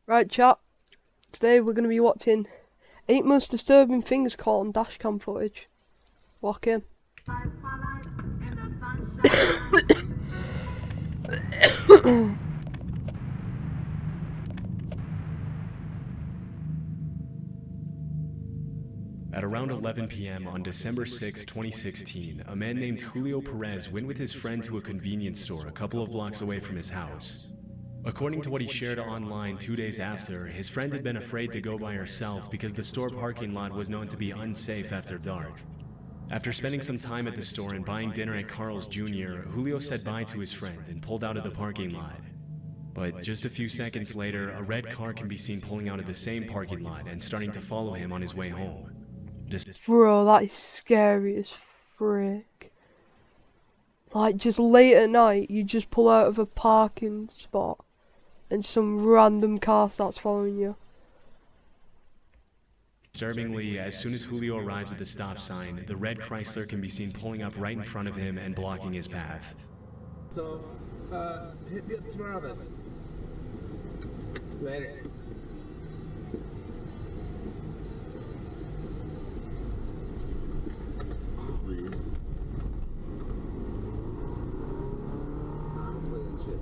Right, chat. Today we're going to be watching 8 most disturbing things caught on dashcam footage. Walk in. At around 11 p.m. on December 6, 2016, a man named Julio Perez went with his friend to a convenience store a couple of blocks away from his house. According to what he shared online 2 days after, his friend had been afraid to go by herself because the store parking lot was known to be unsafe after dark. After spending some time at the store and buying dinner at Carl's Jr., Julio said bye to his friend and pulled out of the parking lot. But just a few seconds later, a red car can be seen pulling out of the same parking lot and starting to follow him on his way home. Bro, that is scary as frick. Like, just late at night, you just pull out of a parking spot and some random car starts following you. Disturbingly, as soon as Julio arrives at the stop sign, the red Chrysler can be seen pulling up right in front of him and blocking his path. So, hit me up tomorrow then. Later. Always. I'll play that shit.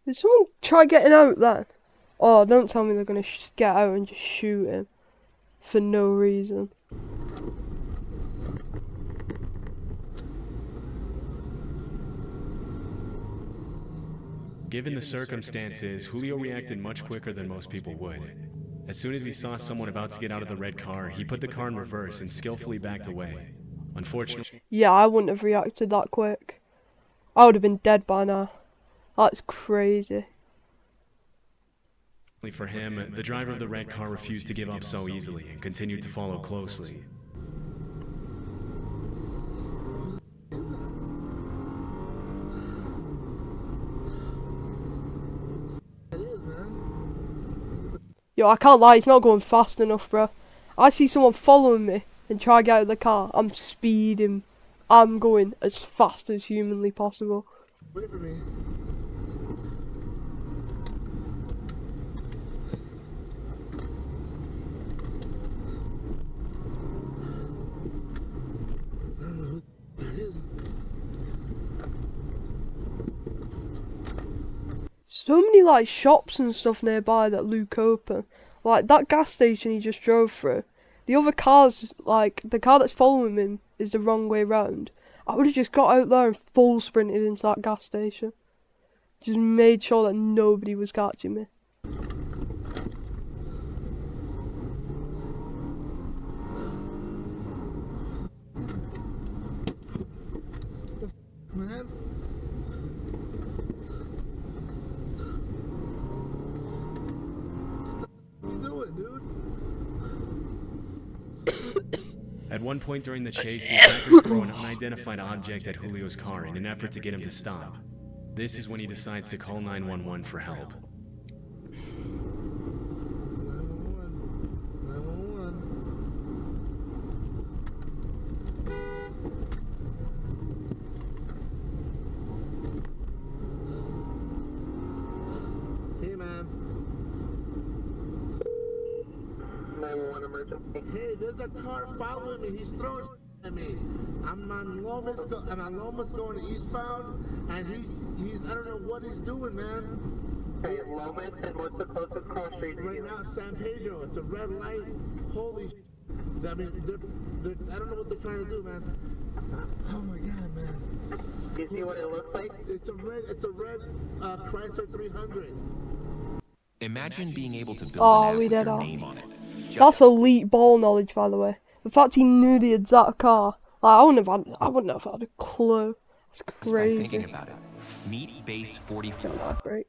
Did someone try getting out then? Oh, don't tell me they're gonna get out and just shoot him. For no reason. Given the circumstances, Julio reacted much quicker than most people would. As soon as he saw someone about to get out of the red car, he put the car in reverse and skillfully backed away. Unfortunately, Yeah, I wouldn't have reacted that quick. I would have been dead by now. That's crazy. for him, the driver of the red car refused to give up so easily and continued to follow closely. Yo, I can't lie, it's not going fast enough, bro. I see someone following me and try to get out of the car. I'm speeding. I'm going as fast as humanly possible. Wait for me. I don't know who that is. So many like shops and stuff nearby that look open. Like that gas station he just drove through. The other cars, like the car that's following him, is the wrong way round. I would have just got out there and full sprinted into that gas station. Just made sure that nobody was catching me. Man. What you doing, dude? At one point during the chase, the attackers throw an unidentified object at Julio's car in an effort to get him to stop. This is when he decides to call 911 for help. 911. Hey, man. 911 emergency. Hey, there's a car following me. He's throwing at me. I'm on Lomas going eastbound, and he's I don't know what he's doing, man. Hey, Lomas, and what's the closest cross street to you? Right now, San Pedro. It's a red light. Holy sh**. I mean, they're I don't know what they're trying to do, man. Oh my God, man. Do you see what it looks like? It's a red Chrysler 300. Imagine being able to build Oh, an app we with did your all. name on it. That's elite ball knowledge, by the way. The fact he knew the exact car. Like, I wouldn't have had a clue. That's Just by crazy. thinking about it. Meet Base 44. Break.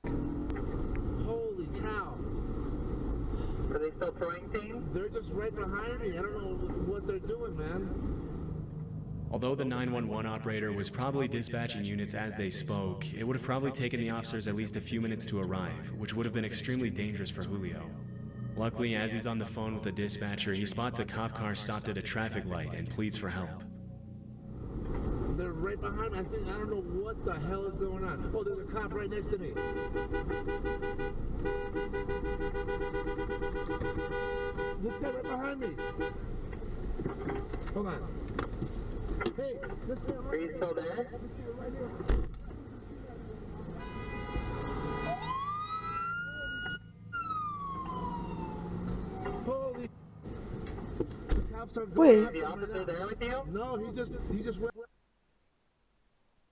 Holy cow. Are they still throwing things? They're just right behind me. I don't know what they're doing, man. Although the 911 operator was probably dispatching units as they spoke, it would have probably taken the officers at least a few minutes to arrive, which would have been extremely dangerous for Julio. Luckily, as he's on the phone with the dispatcher, he spots a cop car stopped at a traffic light and pleads for help. They're right behind me. I don't know what the hell is going on. Oh, there's a cop right next to me. This guy right behind me. Hold on. Hey, this guy right here. Are you still there? This guy right here. Holy. The cops are going after me now. There with you? No, he just went.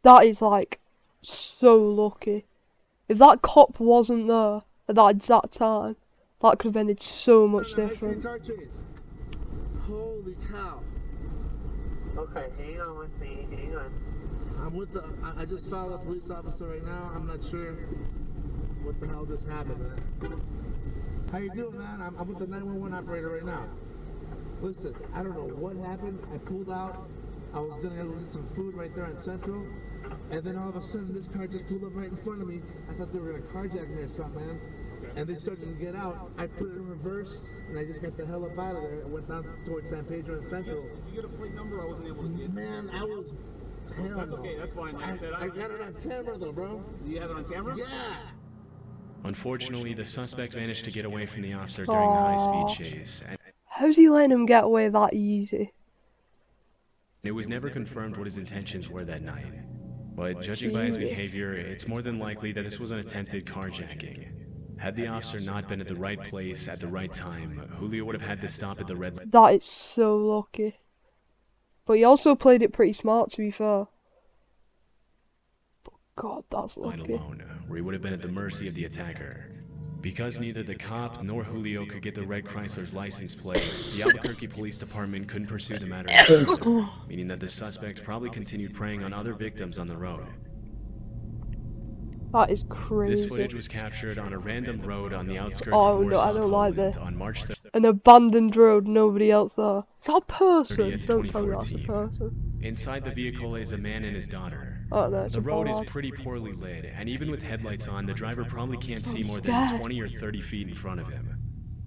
That is like so lucky. If that cop wasn't there at that exact time, that could have ended so much different. Holy cow. Okay, hang on with me, hang on. I'm with the, I just followed a police officer right now. I'm not sure what the hell just happened, man. How you doing, man? I'm with the 911 operator right now. Listen, I don't know what happened. I pulled out. I was gonna go get some food right there on Central. And then all of a sudden, this car just pulled up right in front of me. I thought they were gonna carjack me or something, man. And they started to get out. I put it in reverse, and I just got the hell up out of there. I went down towards San Pedro and Central. Did you get a plate number? I wasn't able to get. Man, I was. Hell That's no. okay, that's fine. I got it on camera though, bro. Do you have it on camera? Yeah. Unfortunately, the suspect managed to get away from the officer during the high-speed chase, and How's he letting him get away that easy? it was never confirmed what his intentions were that night. But judging by his behavior, it's more than likely that this was an attempted carjacking. Had the officer not been at the right place at the right time, Julio would have had to stop at the red light. That is so lucky. But he also played it pretty smart, to be fair. But God, that's lucky. Alone, where he would have been at the mercy of the attacker. Because neither the cop nor Julio could get the red Chrysler's license plate, the Albuquerque Police Department couldn't pursue the matter further, meaning that the suspect probably continued preying on other victims on the road. That is crazy. This footage was captured on a random road on the outskirts Oh of no, I Warsaw, don't like Poland this. on March 30th. An abandoned road, nobody else there. Is that a person? 30th, Don't tell me that's a 2014. person. Inside the vehicle is a man and his daughter. Oh no, it's The a road is bollard. pretty poorly lit, and even with headlights on, the driver probably can't see more scared. than 20 or 30 feet in front of him.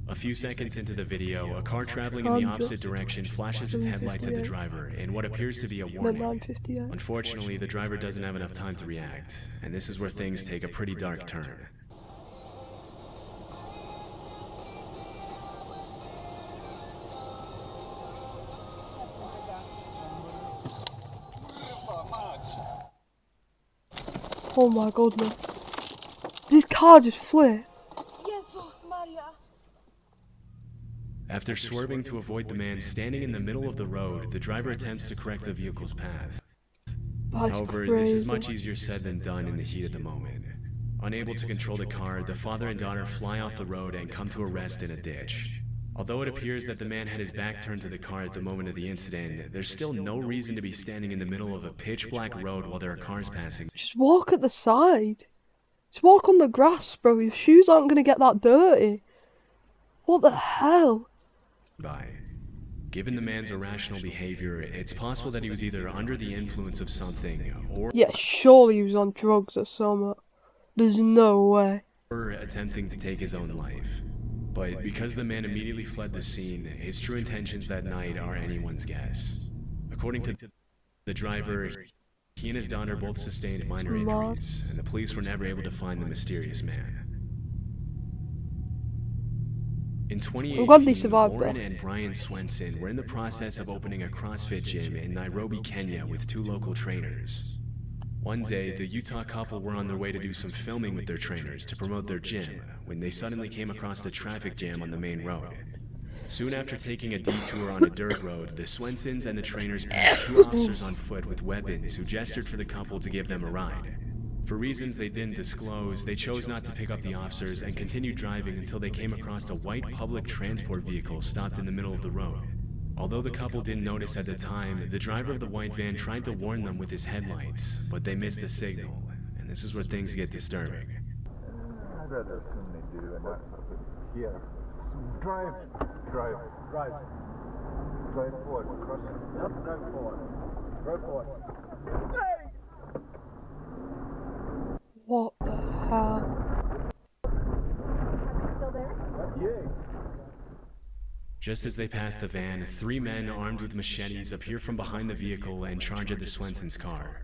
A few seconds into the video, a car traveling in the opposite direction flashes its headlights at the driver in what appears to be a No, warning. 958. Unfortunately, the driver doesn't have enough time to react, and this is where things take a pretty dark turn. Oh my goodness. This car just flipped. After swerving to avoid the man standing in the middle of the road, the driver attempts to correct the vehicle's path. That's However, crazy. this is much easier said than done in the heat of the moment. Unable to control the car, the father and daughter fly off the road and come to a rest in a ditch. Although it appears that the man had his back turned to the car at the moment of the incident, there's still no reason to be standing in the middle of a pitch-black road while there are cars passing. Just walk at the side. Just walk on the grass, bro. Your shoes aren't gonna get that dirty. What the hell? By. Given the man's irrational behavior, it's possible that he was either under the influence of something or Yeah, surely he was on drugs or something. There's no way. attempting to take his own life. But because the man immediately fled the scene, his true intentions that night are anyone's guess. According to the driver, he and his daughter both sustained minor injuries, and the police were never able to find the mysterious man. In I'm glad they 2018, survived, Lauren though. and Brian Swenson were in the process of opening a CrossFit gym in Nairobi, Kenya with two local trainers. One day, the Utah couple were on their way to do some filming with their trainers to promote their gym when they suddenly came across a traffic jam on the main road. Soon after taking a detour on a dirt road, the Swensons and the trainers passed two officers on foot with weapons who gestured for the couple to give them a ride. For reasons they didn't disclose, they chose not to pick up the officers and continued driving until they came across a white public transport vehicle stopped in the middle of the road. Although the couple didn't notice at the time, the driver of the white van tried to warn them with his headlights, but they missed the signal, and this is where things get disturbing. I'd rather assume they do. Yeah. Drive. Drive. Drive. Drive forward. Cross. Yep, drive forward. Drive forward. What the hell? Still there? Yeah. Just as they pass the van, 3 men armed with machetes appear from behind the vehicle and charge at the Swenson's car.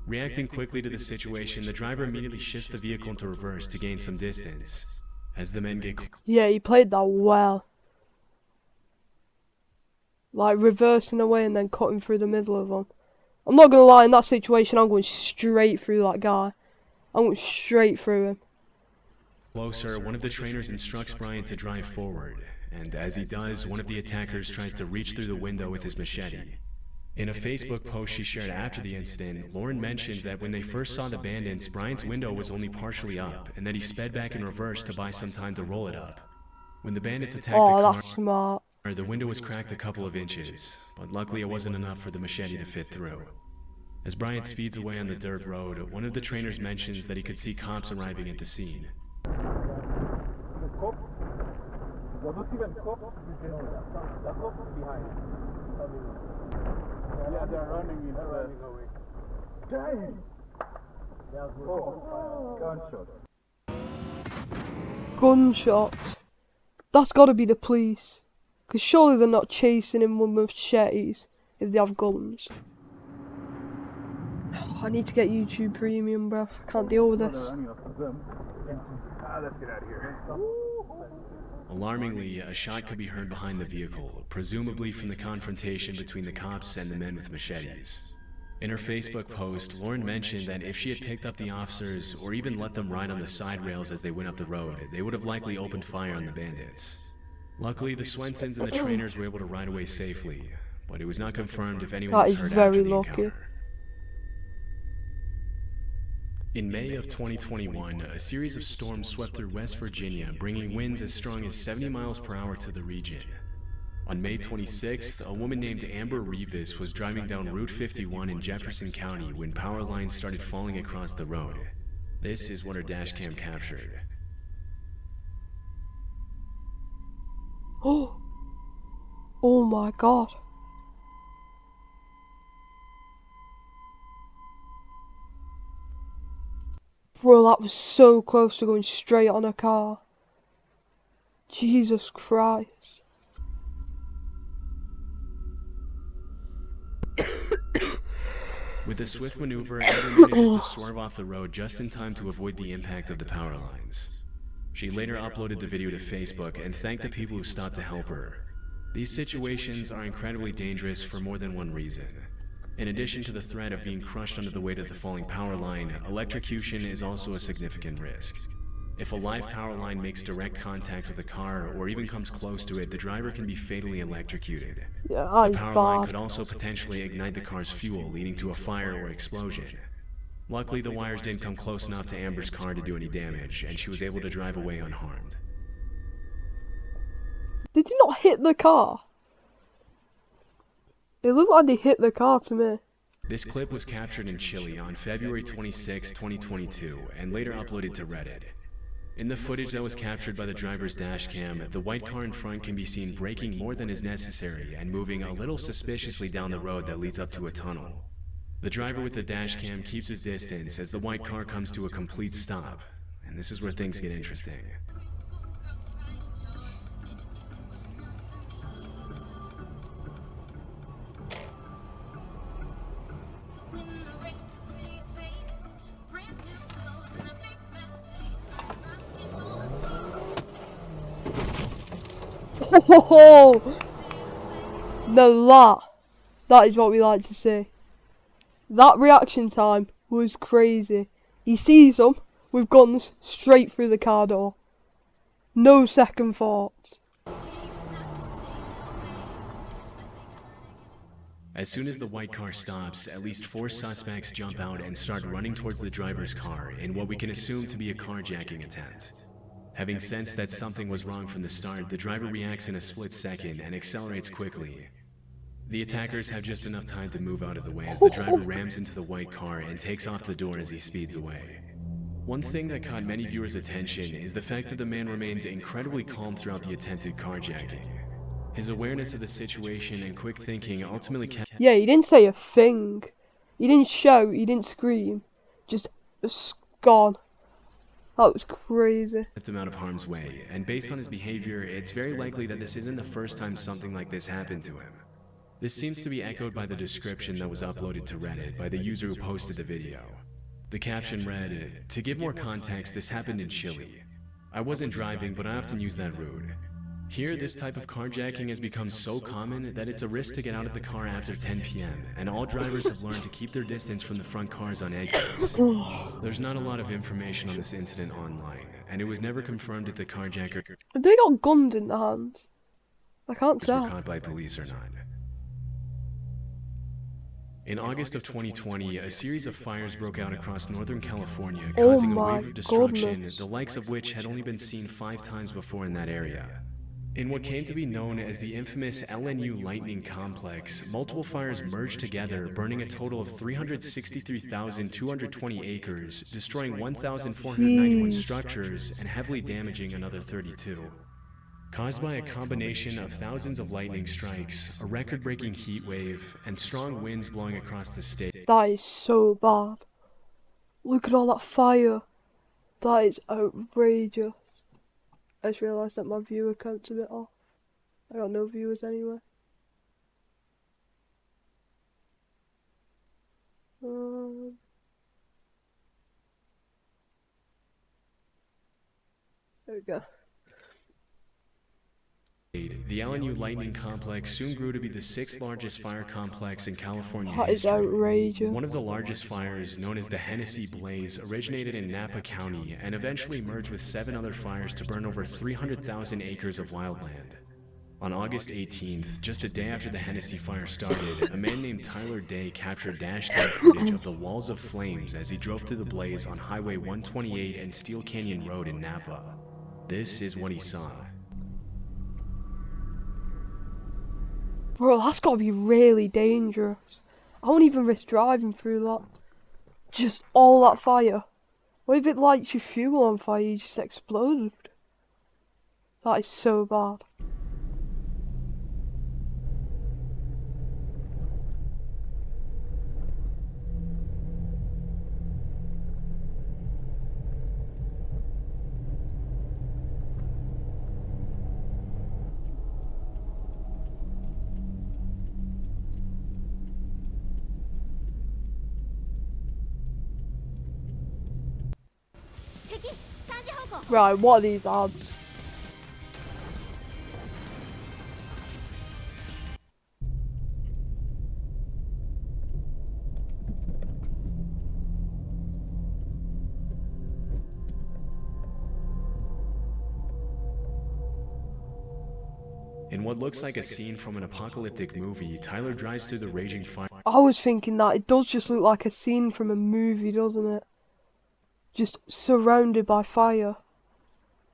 Reacting quickly to the situation, the driver immediately shifts the vehicle into reverse to gain some distance. As the men get Yeah, he played that well. Like reversing away and then cutting through the middle of them. I'm not gonna lie, in that situation, I'm going straight through that guy. I'm going straight through him. closer, one of the trainers instructs Brian to drive forward, and as he does, one of the attackers tries to reach through the window with his machete. In a Facebook post she shared after the incident, Lauren mentioned that when they first saw the bandits, Brian's window was only partially up, and that he sped back in reverse to buy some time to roll it up. When the bandits attacked the Oh, car, that's smart. the window was cracked a couple of inches, but luckily it wasn't enough for the machete to fit through. As Brian speeds away on the dirt road, one of the trainers mentions that he could see cops arriving at the scene. Yeah, they're running in away. Dang! Gunshot. Gunshots. That's gotta be the police. Because surely they're not chasing him with machetes if they have guns. I need to get YouTube Premium, bro. I can't deal with this. Let's get out of here. Alarmingly, a shot could be heard behind the vehicle, presumably from the confrontation between the cops and the men with machetes. In her Facebook post, Lauren mentioned that if she had picked up the officers, or even let them ride on the side rails as they went up the road, they would have likely opened fire on the bandits. Luckily, the Swensons and the trainers were able to ride away safely, but it was not confirmed if anyone was That is hurt after very the lucky. encounter. In May of 2021, a series of storms swept through West Virginia, bringing winds as strong as 70 miles per hour to the region. On May 26th, a woman named Amber Revis was driving down Route 51 in Jefferson County when power lines started falling across the road. This is what her dashcam captured. Oh my god. Bro, that was so close to going straight on a car. Jesus Christ. With a swift maneuver, Amber manages to swerve off the road just in time to avoid the impact of the power lines. She later uploaded the video to Facebook and thanked the people who stopped to help her. These situations are incredibly dangerous for more than one reason. In addition to the threat of being crushed under the weight of the falling power line, electrocution is also a significant risk. If a live power line makes direct contact with a car or even comes close to it, the driver can be fatally electrocuted. Yeah, The that's power line bad. could also potentially ignite the car's fuel, leading to a fire or explosion. Luckily, the wires didn't come close enough to Amber's car to do any damage, and she was able to drive away unharmed. Did he not hit the car? It looked like they hit the car to me. This clip was captured in Chile on February 26, 2022, and later uploaded to Reddit. In the footage that was captured by the driver's dashcam, the white car in front can be seen braking more than is necessary and moving a little suspiciously down the road that leads up to a tunnel. The driver with the dashcam keeps his distance as the white car comes to a complete stop, and this is where things get interesting. Oh, now that is what we like to see. That reaction time was crazy. He sees them with guns straight through the car door. No second thoughts. As soon as the white car stops, at least 4 suspects jump out and start running towards the driver's car in what we can assume to be a carjacking attempt. Having sensed that something was wrong from the start, the driver reacts in a split second and accelerates quickly. The attackers have just enough time to move out of the way as the driver rams into the white car and takes off the door as he speeds away. One thing that caught many viewers' attention is the fact that the man remained incredibly calm throughout the attempted carjacking. His awareness of the situation and quick thinking ultimately kept Yeah, he didn't say a thing. He didn't shout, he didn't scream. Just gone. That was crazy. him out of harm's way, and based on his behavior, it's very likely that this isn't the first time something like this happened to him. This seems to be echoed by the description that was uploaded to Reddit by the user who posted the video. The caption read, "To give more context, this happened in Chile. I wasn't driving, but I often use that route. Here, this type of carjacking has become so common that it's a risk to get out of the car after 10 p.m., and all drivers have learned to keep their distance from the front cars on exits." There's not a lot of information on this incident online, and it was never confirmed if the carjacker Have they got guns in their hands? I can't were tell. caught by police or not. In August of 2020, a series of fires broke out across Northern California, Oh causing a my wave of destruction, goodness. the likes of which had only been seen 5 times before in that area. In what came to be known as the infamous LNU Lightning Complex, multiple fires merged together, burning a total of 363,220 acres, destroying 1,491 Jeez. structures, and heavily damaging another 32. Caused by a combination of thousands of lightning strikes, a record-breaking heat wave, and strong winds blowing across the state. That is so bad. Look at all that fire. That is outrageous. I just realised that my viewer count's a bit off. I got no viewers anyway. There we go. The LNU Lightning Complex soon grew to be the 6th largest fire complex in California That is history. outrageous. One of the largest fires, known as the Hennessy Blaze, originated in Napa County and eventually merged with 7 other fires to burn over 300,000 acres of wildland. On August 18th, just a day after the Hennessy fire started, a man named Tyler Day captured dashcam footage of the walls of flames as he drove through the blaze on Highway 128 and Steel Canyon Road in Napa. This is what he saw. Bro, that's gotta be really dangerous. I won't even risk driving through that. Just all that fire. What if it lights your fuel on fire, you just explode? That is so bad. Right, what are these ads? In what looks like a scene from an apocalyptic movie, Tyler drives through the raging fire. I was thinking that it does just look like a scene from a movie, doesn't it? Just surrounded by fire.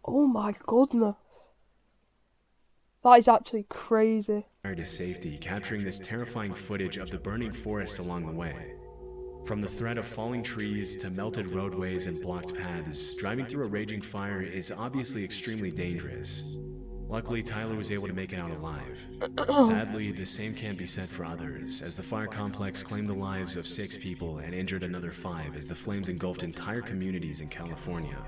Oh my goodness. That is actually crazy. To safety, capturing this terrifying footage of the burning forest along the way. From the threat of falling trees to melted roadways and blocked paths, driving through a raging fire is obviously extremely dangerous. Luckily, Tyler was able to make it out alive. Sadly, the same can't be said for others, as the fire complex claimed the lives of 6 people and injured another 5 as the flames engulfed entire communities in California.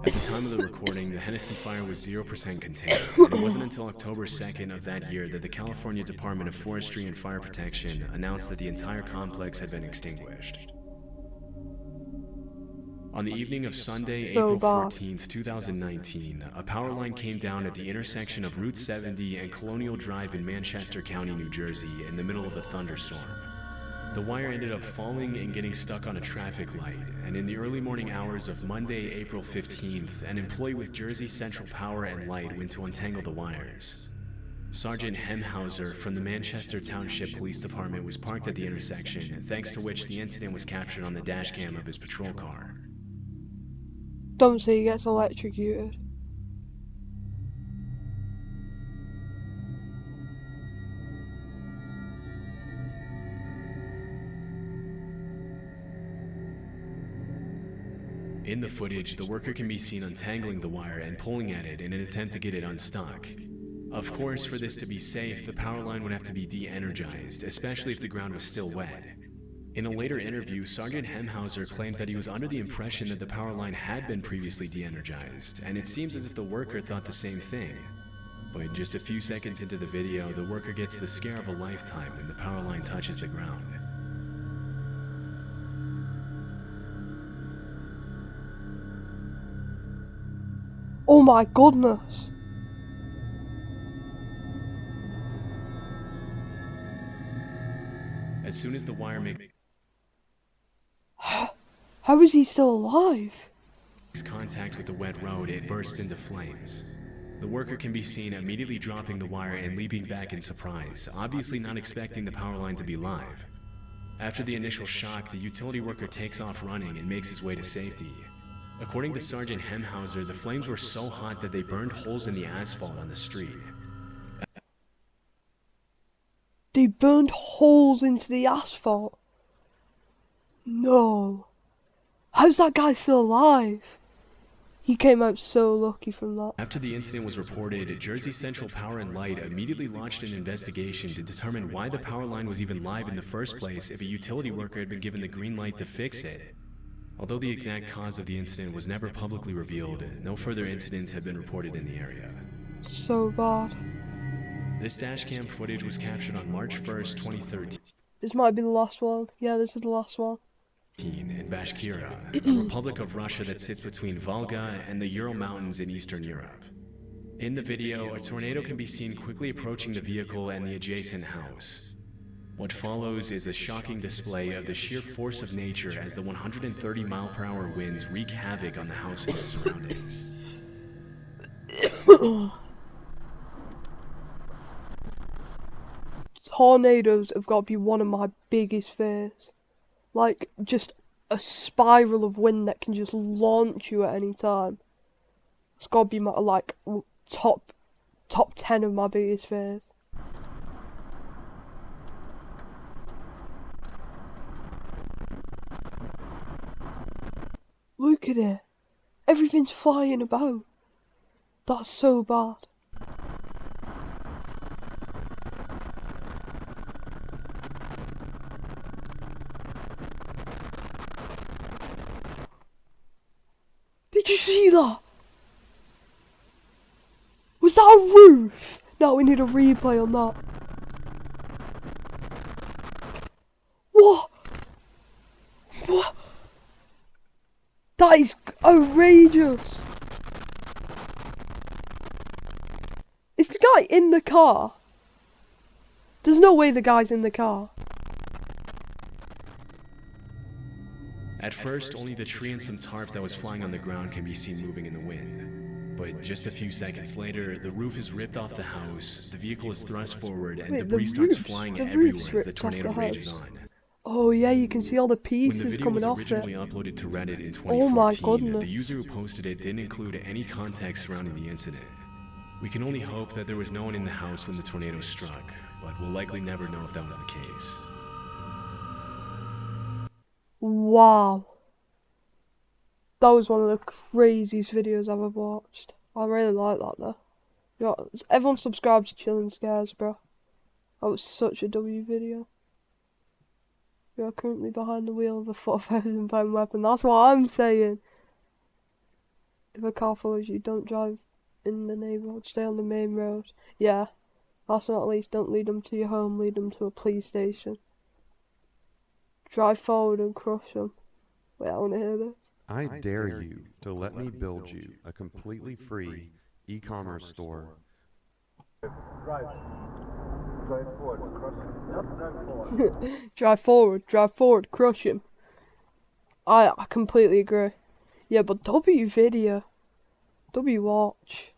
At the time of the recording, the Hennessy fire was 0% contained, and it wasn't until October 2nd of that year that the California Department of Forestry and Fire Protection announced that the entire complex had been extinguished. On the evening of Sunday, So April bad. 14th, 2019, a power line came down at the intersection of Route 70 and Colonial Drive in Manchester County, New Jersey, in the middle of a thunderstorm. The wire ended up falling and getting stuck on a traffic light, and in the early morning hours of Monday, April 15th, an employee with Jersey Central Power and Light went to untangle the wires. Sergeant Hemhauser from the Manchester Township Police Department was parked at the intersection, thanks to which the incident was captured on the dashcam of his patrol car. Don't say he gets electrocuted. In the footage, the worker can be seen untangling the wire and pulling at it in an attempt to get it unstuck. Of course, for this to be safe, the power line would have to be de-energized, especially if the ground was still wet. In a later interview, Sergeant Hemhauser claimed that he was under the impression that the power line had been previously de-energized, and it seems as if the worker thought the same thing. But just a few seconds into the video, the worker gets the scare of a lifetime when the power line touches the ground. Oh my goodness. As soon as the wire makes How is he still alive? contact with the wet road, it bursts into flames. The worker can be seen immediately dropping the wire and leaping back in surprise, obviously not expecting the power line to be live. After the initial shock, the utility worker takes off running and makes his way to safety. According to Sergeant Hemhauser, the flames were so hot that they burned holes in the asphalt on the street. They burned holes into the asphalt. No. How's that guy still alive? He came out so lucky from that. After the incident was reported, Jersey Central Power and Light immediately launched an investigation to determine why the power line was even live in the first place if a utility worker had been given the green light to fix it. Although the exact cause of the incident was never publicly revealed, no further incidents have been reported in the area. So bad. This dashcam footage was captured on March 1st, 2013. This might be the last one. Yeah, this is the last one. In Bashkira, a republic of Russia that sits between Volga and the Ural Mountains in Eastern Europe. In the video, a tornado can be seen quickly approaching the vehicle and the adjacent house. What follows is a shocking display of the sheer force of nature as the 130-mile-per-hour winds wreak havoc on the house and its surroundings. Tornadoes have got to be one of my biggest fears. Like, just a spiral of wind that can just launch you at any time. It's got to be my, like, top 10 of my biggest fears. Look at it. Everything's flying about. That's so bad. Did you see that? Was that a roof? No, we need a replay on that. What? What? That is outrageous. Is the guy in the car? There's no way the guy's in the car. At first, only the tree and some tarp that was flying on the ground can be seen moving in the wind. But just a few seconds later, the roof is ripped off the house, the vehicle is thrust forward, and debris starts flying everywhere as the tornado rages on. Oh yeah, you can see all the pieces coming off it. When the video was originally uploaded to Reddit in 2014, oh my goodness. The user who posted it didn't include any context surrounding the incident. We can only hope that there was no one in the house when the tornado struck, but we'll likely never know if that was the case. Wow. That was one of the craziest videos I've ever watched. I really like that though. You know, everyone subscribe to Chilling Scares, bro. That was such a W video. We are currently behind the wheel of a 4,000-pound weapon. That's what I'm saying. If a car follows you, don't drive in the neighborhood. Stay on the main road. Yeah. Last but not least, don't lead them to your home. Lead them to a police station. Drive forward and crush them. Wait, I want to hear this. I dare you to let me build you a completely free e-commerce store. Drive forward, crush him. Yep, drive forward. Drive forward, crush him. I completely agree. Yeah, but W video. W watch.